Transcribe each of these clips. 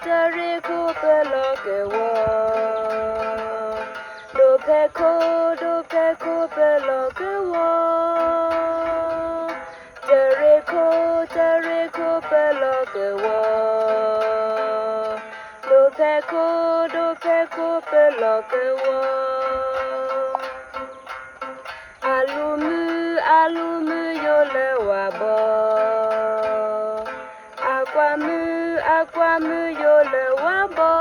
Jericho Belogewa Dopeko Belogewa Jericho Belogewa Dopeko Belogewa Alumu Yolewabo Aquamu Yolewabo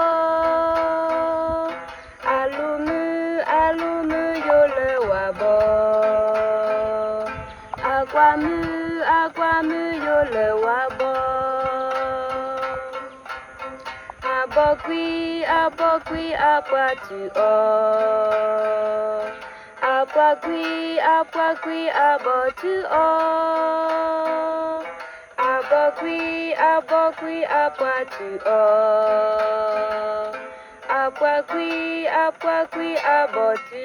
Alumu Yolewabo Aquamu Yolewabo Abokwi Akwatu Aquakwi abotu Abokwi akwatu Aquakwi abotu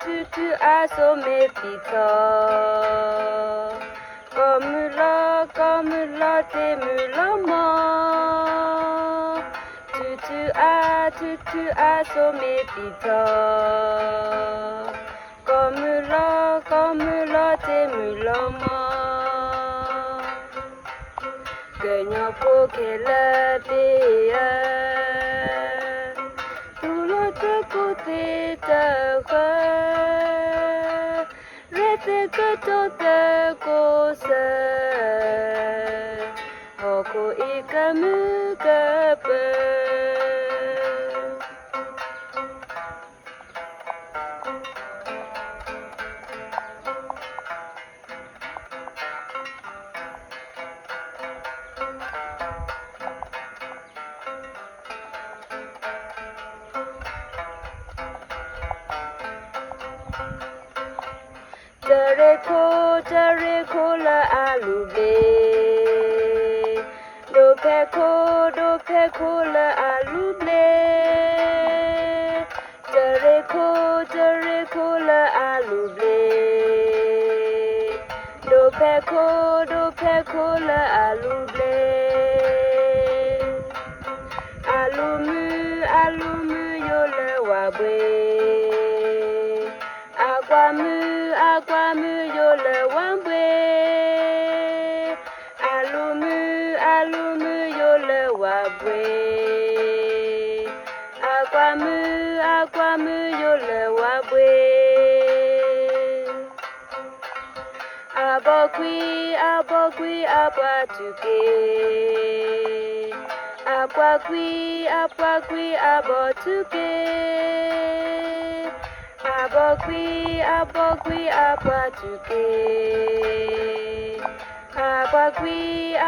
Tutu so me pito Comme la te mulamo Tutu so me pito Comme la te mulamo Gagnant pour qu'elle paye tout l'autre côté de reste que tout est cause Oko ikamu kepe Jericho la alube Dopeko la alube Jericho la alube Dopeko la alube Alumu Yolewabo Aquamu Yolewabo Alumu Yolewabo Aquamu Yolewabo Abokwi abatuke Aquakwi abotuke Abokwi abatuke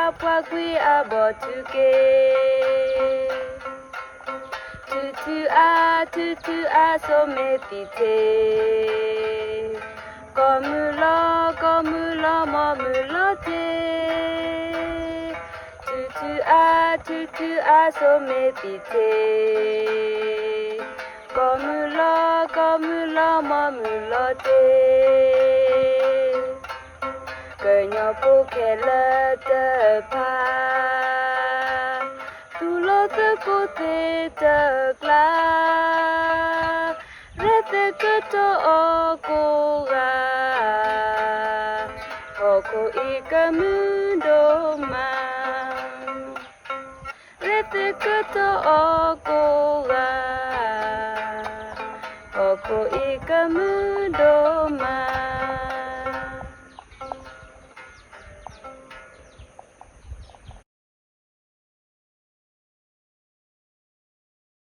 Aquakwi abotuke Tutu so me pite Comme la mamulote Tutu so me pite Comme la mamulote Gagnant pour qu'elle te pas tout l'autre côté de glace reste que Oko ikamu doma reste que